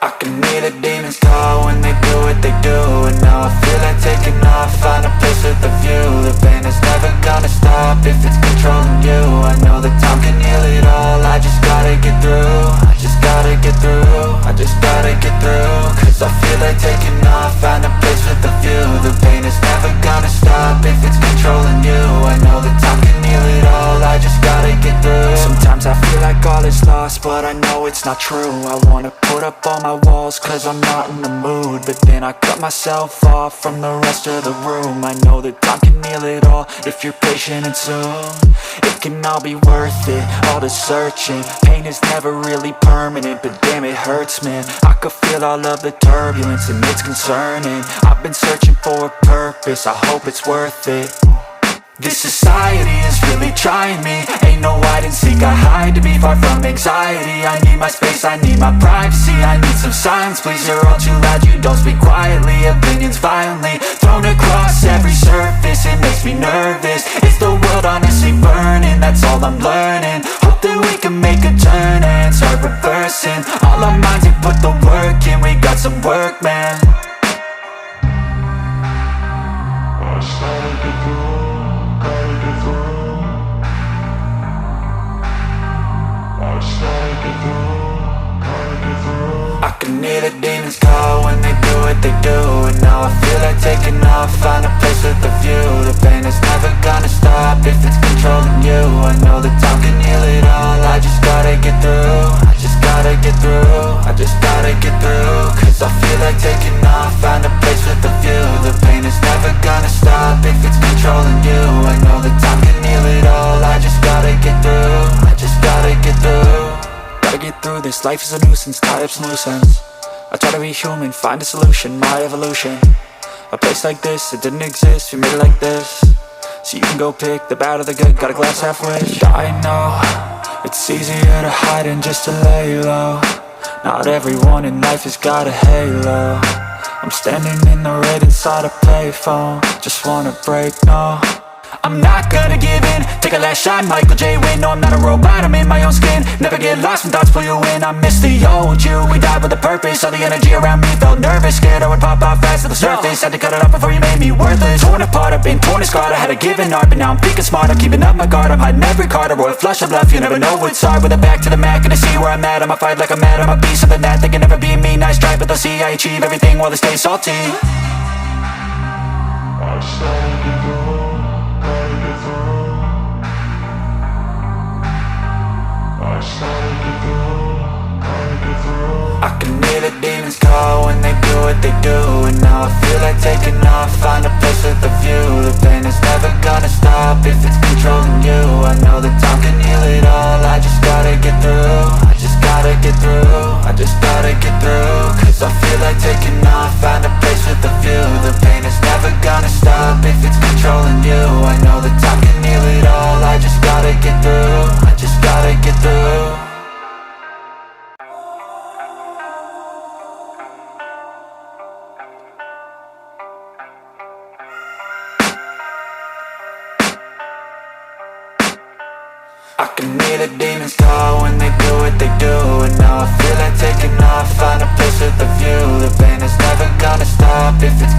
I can hear the demons call when they do what they do. And now I feel like taking off, find a place with a view. The pain is never gonna stop if it's controlling you. I know that time can heal it all, I just gotta get through. I just gotta get through, I just gotta get through. Cause I feel like taking off, find a place with a view. The pain is never gonna stop if it's controlling you. I know that time can heal it all, I just gotta get through. Sometimes I feel like all is lost, but I know it's not true. I wanna put up all my walls cause I'm not in the mood, but then I cut myself off from the rest of the room. I know that time can heal it all if you're patient and soon. It can all be worth it, all the searching. Pain is never really permanent, but damn it hurts, man. I could feel all of the turbulence and it's concerning. I've been searching for a purpose, I hope it's worth it. This society is really trying me. Ain't no hide and seek, I hide to be far from anxiety. I need my space, I need my privacy. I need some silence, please, you're all too loud. You don't speak quietly, opinions violently thrown across every surface. It makes me nervous, it's the world honestly burning. That's all I'm learning, hope that we can make a turn and start reversing. All our minds have put the work in, we got some work, man. I started to go. I can hear the demons call when they do what they do. And now I feel like taking off, find a place with a view. The pain is never gonna stop if it's controlling you. I know that time can heal it all, I just gotta get through. I just gotta get through, I just gotta get through. Cause I feel like taking off, find a place with a view. The pain is never gonna stop if it's controlling you. I know that time can heal it all, I just gotta get through. I just gotta get through. Gotta get through this, life is a nuisance, tie up some loose ends. I try to be human, find a solution, my evolution. A place like this, it didn't exist, we made it like this. So you can go pick the bad or the good, got a glass halfway. I know, it's easier to hide than just to lay low. Not everyone in life has got a halo. I'm standing in the red inside a payphone, just wanna break, no. I'm not gonna give in, take a last shot, Michael J. Win. No, I'm not a robot, I'm in my own skin. Never get lost when thoughts pull you in. I miss the old you, we died with a purpose. All the energy around me felt nervous, scared I would pop off fast to the surface. Had to cut it off before you made me worthless. Torn apart, I've been torn and scarred. I had a given art, but now I'm thinking smart. I'm keeping up my guard, I'm hiding every card. A royal flush of love, you never know what's hard. With a back to the mat, gonna see where I'm at. I'ma fight like I'm mad, I'm a beast of the net. They can never be me, nice try, but they'll see I achieve everything while they stay salty. I started to go. I can hear the demons call when they do what they do. And now I feel like taking off, find a place with a view. The pain is never gonna stop if it's controlling you. I know that time can heal it all, I just gotta get through. I just gotta get through, I just gotta get through. Cause I feel like taking off, find a place with a view. The pain is never gonna stop if it's controlling you. I know that time can heal it all, I just gotta get through. I just gotta get through. I can hear the demons call when they do what they do. And now I feel like taking off, find a place with a view. The pain is never gonna stop if it's